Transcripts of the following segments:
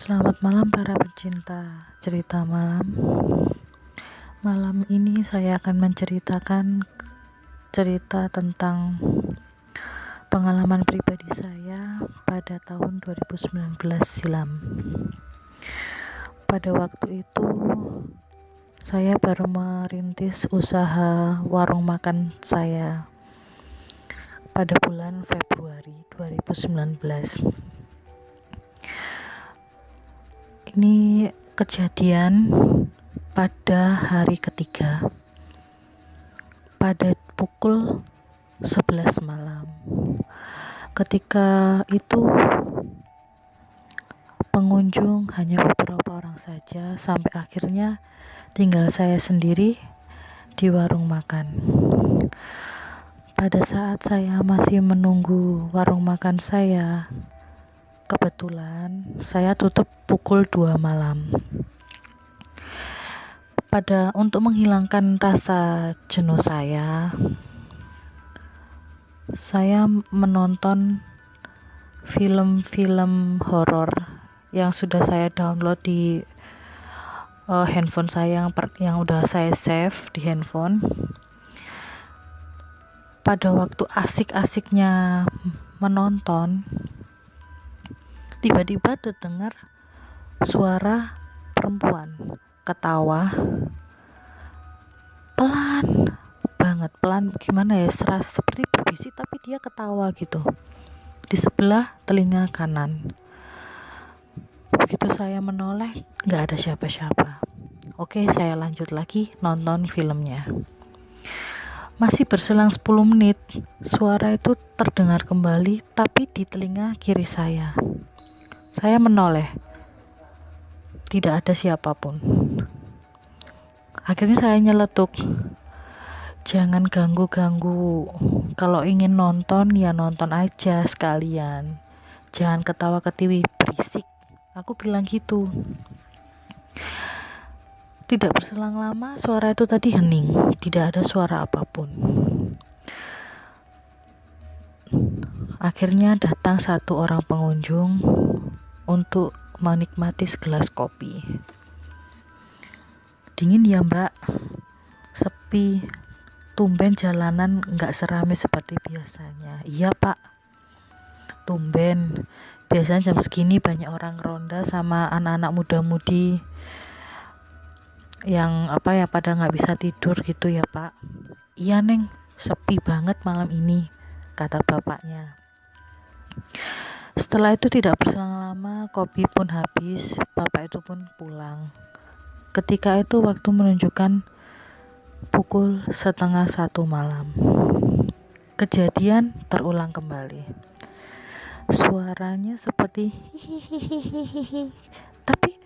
Selamat malam para pecinta cerita malam. Malam ini saya akan menceritakan cerita tentang pengalaman pribadi saya pada tahun 2019 silam. Pada waktu itu saya baru merintis usaha warung makan saya pada bulan Februari 2019. Ini kejadian pada hari ketiga pada pukul 11 malam. Ketika itu pengunjung hanya beberapa orang saja, sampai akhirnya tinggal saya sendiri di warung makan. Pada saat saya masih menunggu warung makan saya, kebetulan saya tutup pukul 2 malam. Untuk menghilangkan rasa jenuh saya menonton film-film horor yang sudah saya download di handphone saya yang udah saya save di handphone. Pada waktu asik-asiknya menonton, tiba-tiba terdengar suara perempuan ketawa pelan banget, gimana ya, seperti berbisik tapi dia ketawa gitu di sebelah telinga kanan. Begitu saya menoleh, gak ada siapa-siapa. Oke, saya lanjut lagi nonton filmnya. Masih berselang 10 menit, suara itu terdengar kembali tapi di telinga kiri saya. Saya menoleh, tidak ada siapapun. Akhirnya saya nyeletuk, jangan ganggu-ganggu. Kalau ingin nonton ya nonton aja sekalian, jangan ketawa-ketiwi berisik. Aku bilang gitu. Tidak berselang lama, suara itu tadi hening, tidak ada suara apapun. Akhirnya datang satu orang pengunjung untuk menikmati segelas kopi. Dingin ya mbak? Sepi. Tumben jalanan gak serame seperti biasanya. Iya pak, tumben. Biasanya jam segini banyak orang ronda sama anak-anak muda-mudi yang pada gak bisa tidur gitu ya pak. Iya neng, sepi banget malam ini, kata bapaknya. Setelah itu tidak berselang lama, kopi pun habis, bapak itu pun pulang. Ketika itu waktu menunjukkan pukul 12:30 malam. Kejadian terulang kembali. Suaranya seperti hihihihihi, tapi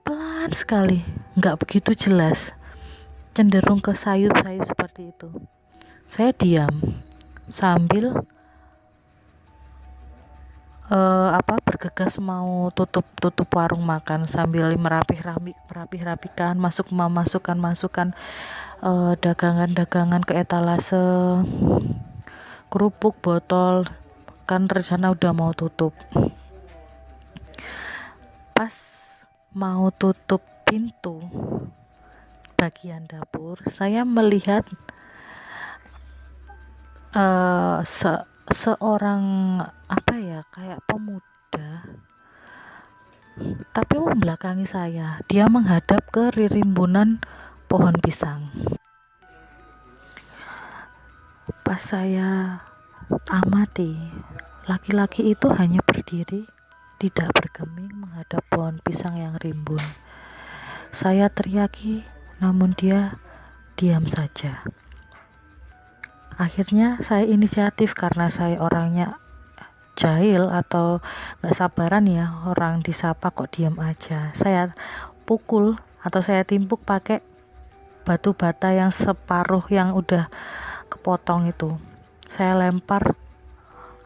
pelan sekali, gak begitu jelas, cenderung ke sayup-sayup seperti itu. Saya diam sambil bergegas mau tutup warung makan sambil merapih-rapikan, masukkan dagangan-dagangan ke etalase, kerupuk, botol, kan rencana udah mau tutup. Pas mau tutup pintu bagian dapur, saya melihat seorang kayak pemuda tapi membelakangi saya. Dia menghadap ke ririmbunan pohon pisang. Pas saya amati, laki-laki itu hanya berdiri, tidak bergeming menghadap pohon pisang yang rimbun. Saya teriaki, namun dia diam saja. Akhirnya saya inisiatif karena saya orangnya jahil atau gak sabaran ya, orang disapa kok diam aja. Saya pukul atau saya timpuk pakai batu bata yang separuh yang udah kepotong itu. Saya lempar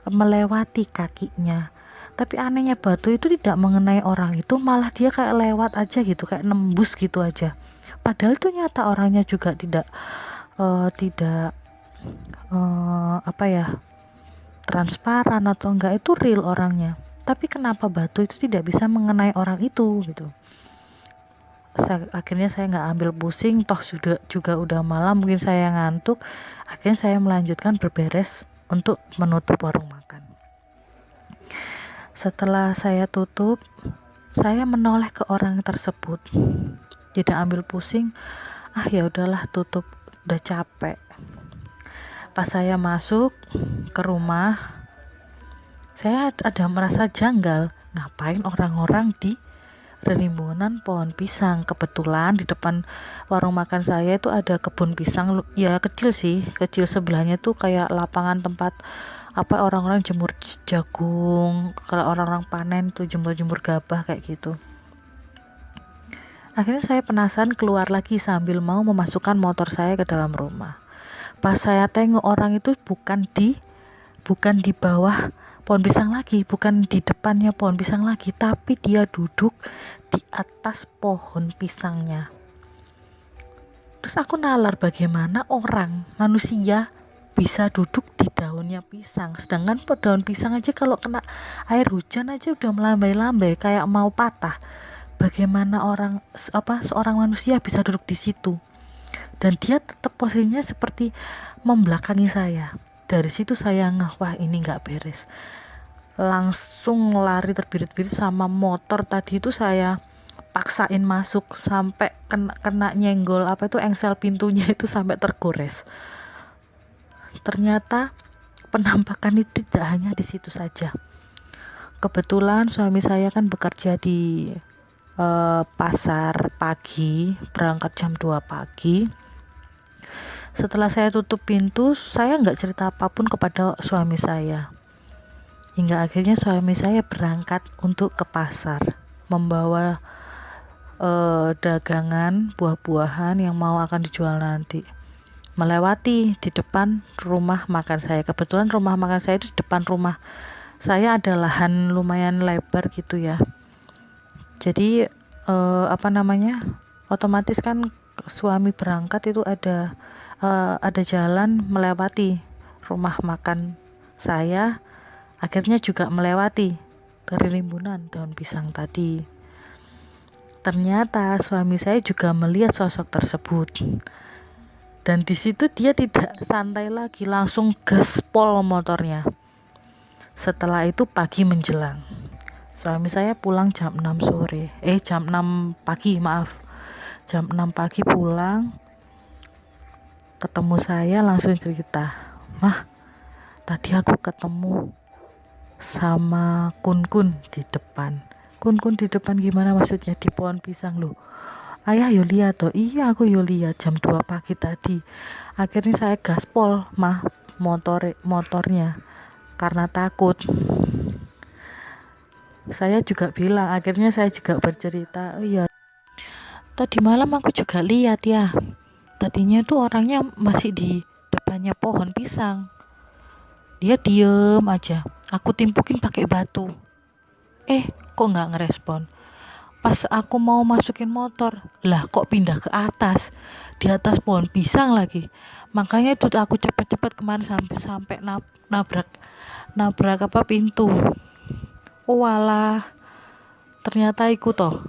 melewati kakinya. Tapi anehnya batu itu tidak mengenai orang itu, malah dia kayak lewat aja gitu, kayak nembus gitu aja. Padahal itu nyata orangnya juga tidak transparan atau enggak, itu real orangnya. tapi kenapa batu itu tidak bisa mengenai orang itu gitu. Akhirnya saya nggak ambil pusing, toh juga udah malam, mungkin saya ngantuk. Akhirnya saya melanjutkan berberes untuk menutup warung makan. Setelah saya tutup, saya menoleh ke orang tersebut, tidak ambil pusing. Ya udahlah, tutup, udah capek. Pas saya masuk ke rumah, saya ada merasa janggal, ngapain orang-orang di rimbunan pohon pisang. Kebetulan di depan warung makan saya itu ada kebun pisang, ya kecil sih, kecil, sebelahnya tuh kayak lapangan tempat orang-orang jemur jagung, kalau orang-orang panen tuh jemur gabah kayak gitu. Akhirnya saya penasaran, keluar lagi sambil mau memasukkan motor saya ke dalam rumah. Pas saya tengok, orang itu bukan di bawah pohon pisang lagi, bukan di depannya pohon pisang lagi, tapi dia duduk di atas pohon pisangnya. Terus aku nalar, bagaimana manusia bisa duduk di daunnya pisang, sedangkan daun pisang aja kalau kena air hujan aja udah melambai-lambai kayak mau patah. Bagaimana seorang manusia bisa duduk di situ? Dan dia tetap posisinya seperti membelakangi saya. Dari situ saya wah ini nggak beres. Langsung lari terbirit-birit sama motor tadi itu, saya paksain masuk sampai kena nyenggol engsel pintunya itu sampai tergores. Ternyata penampakan itu tidak hanya di situ saja. Kebetulan suami saya kan bekerja di pasar pagi, berangkat jam 2 pagi. Setelah saya tutup pintu, saya nggak cerita apapun kepada suami saya. Hingga akhirnya suami saya berangkat untuk ke pasar, membawa dagangan buah-buahan yang mau akan dijual nanti. Melewati di depan rumah makan saya. Kebetulan rumah makan saya itu di depan rumah saya ada lahan lumayan lebar gitu ya. Jadi otomatis kan suami berangkat itu ada jalan melewati rumah makan saya. Akhirnya juga melewati dari rimbunan daun pisang tadi. Ternyata suami saya juga melihat sosok tersebut. Dan di situ dia tidak santai lagi, langsung gaspol motornya. Setelah itu pagi menjelang. Suami saya pulang jam 6 pagi. Jam 6 pagi pulang. Ketemu saya langsung cerita, "Mah, tadi aku ketemu sama kun di depan." Kun di depan gimana maksudnya? Di pohon pisang loh. Ayah yo lihat toh. Iya, aku yo lihat jam 2 pagi tadi. Akhirnya saya gaspol motornya karena takut. Saya juga bilang, akhirnya saya juga bercerita, "Oh iya, tadi malam aku juga lihat ya. Tadinya tuh orangnya masih di depannya pohon pisang. Dia diem aja. Aku timpukin pakai batu. Kok nggak ngerespon. Pas aku mau masukin motor, lah kok pindah ke atas, di atas pohon pisang lagi. Makanya itu aku cepet-cepet kemarin sampai nabrak pintu. Walah, ternyata ikut toh.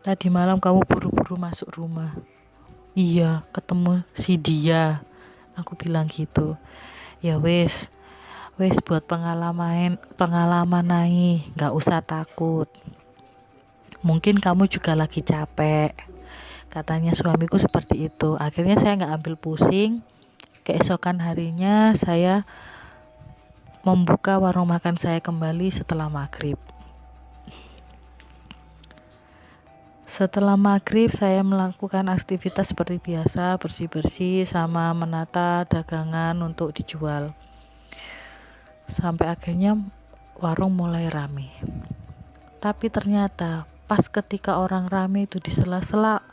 Tadi malam kamu buru-buru masuk rumah." "Iya, ketemu si dia," aku bilang gitu. "Ya wes buat pengalaman naik, nggak usah takut. Mungkin kamu juga lagi capek," katanya suamiku seperti itu. Akhirnya saya nggak ambil pusing. Keesokan harinya saya membuka warung makan saya kembali setelah maghrib. Setelah maghrib saya melakukan aktivitas seperti biasa, bersih-bersih sama menata dagangan untuk dijual. Sampai akhirnya warung mulai rame. Tapi ternyata pas ketika orang rame itu, di sela-sela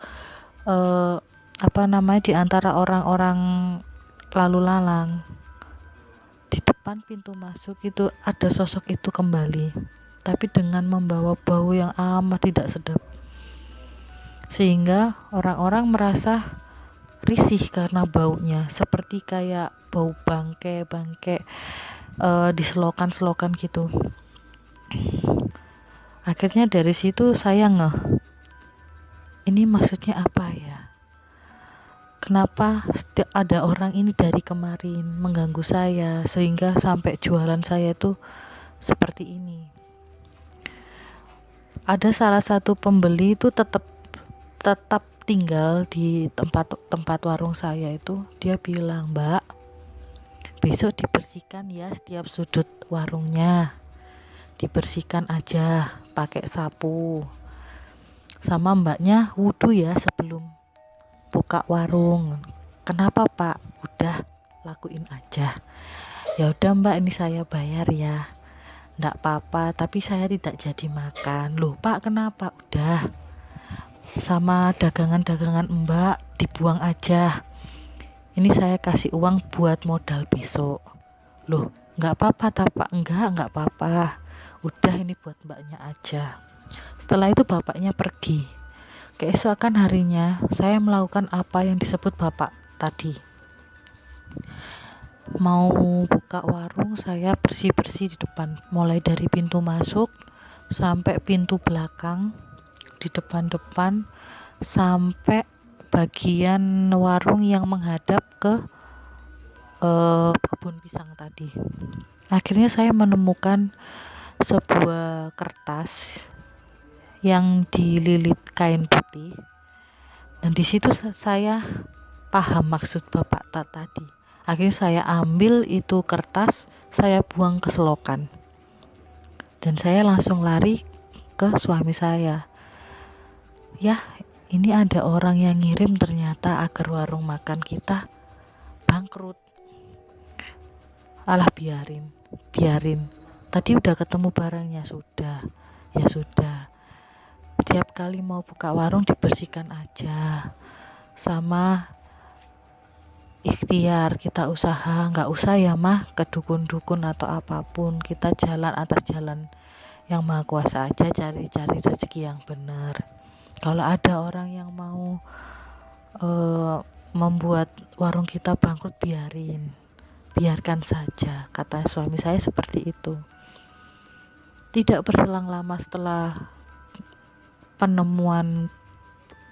di antara orang-orang lalu lalang, di depan pintu masuk itu ada sosok itu kembali, tapi dengan membawa bau yang amat tidak sedap, sehingga orang-orang merasa risih karena baunya, seperti kayak bau bangke di selokan gitu. Akhirnya dari situ saya ini maksudnya apa ya? Kenapa ada orang ini dari kemarin mengganggu saya sehingga sampai jualan saya itu seperti ini. Ada salah satu pembeli itu tetap tinggal di tempat warung saya itu. Dia bilang, "Mbak, besok dibersihkan ya setiap sudut warungnya. Dibersihkan aja pakai sapu. Sama mbaknya wudhu ya sebelum buka warung." "Kenapa Pak?" "Udah, lakuin aja." "Ya udah Mbak, ini saya bayar ya." "Nggak apa-apa, tapi saya tidak jadi makan." "Loh Pak, kenapa?" "Udah, sama dagangan-dagangan Mbak dibuang aja. Ini saya kasih uang buat modal besok." "Loh, nggak apa-apa tak Pak?" Nggak apa-apa. Udah, ini buat mbaknya aja." Setelah itu bapaknya pergi. Keesokan harinya saya melakukan apa yang disebut bapak tadi. Mau buka warung, saya bersih-bersih di depan, mulai dari pintu masuk sampai pintu belakang, di depan-depan sampai bagian warung yang menghadap ke kebun pisang tadi. Akhirnya saya menemukan sebuah kertas yang dililit kain putih, dan di situ saya paham maksud bapak tadi. Akhirnya saya ambil itu kertas, saya buang ke selokan, dan saya langsung lari ke suami saya. "Ya, ini ada orang yang ngirim ternyata agar warung makan kita bangkrut." "Alah, biarin. Tadi udah ketemu barangnya." "Sudah, ya sudah. Tiap kali mau buka warung dibersihkan aja. Sama ikhtiar kita usaha, nggak usah ya mah ke dukun-dukun atau apapun. Kita jalan atas jalan yang maha kuasa aja, cari-cari rezeki yang benar. Kalau ada orang yang mau membuat warung kita bangkrut, biarkan saja," kata suami saya seperti itu. Tidak berselang lama setelah penemuan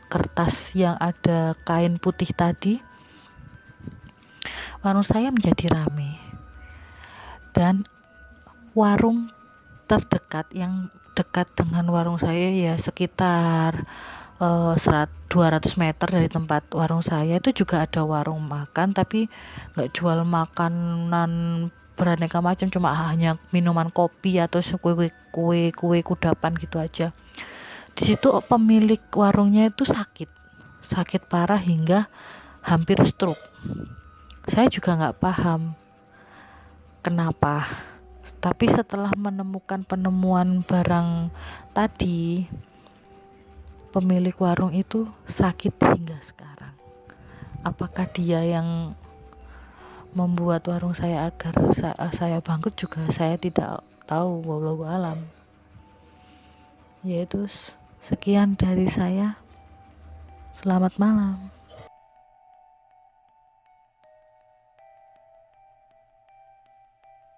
kertas yang ada kain putih tadi, warung saya menjadi ramai, dan warung terdekat yang dekat dengan warung saya ya sekitar 200 meter dari tempat warung saya itu juga ada warung makan, tapi nggak jual makanan beraneka macam, cuma hanya minuman kopi atau kue kudapan gitu aja. Di situ pemilik warungnya itu sakit parah hingga hampir stroke. Saya juga nggak paham kenapa, tapi setelah menemukan penemuan barang tadi, pemilik warung itu sakit hingga sekarang. Apakah dia yang membuat warung saya agar saya bangkrut juga saya tidak tahu, wallahu alam. Yaitu sekian dari saya. Selamat malam.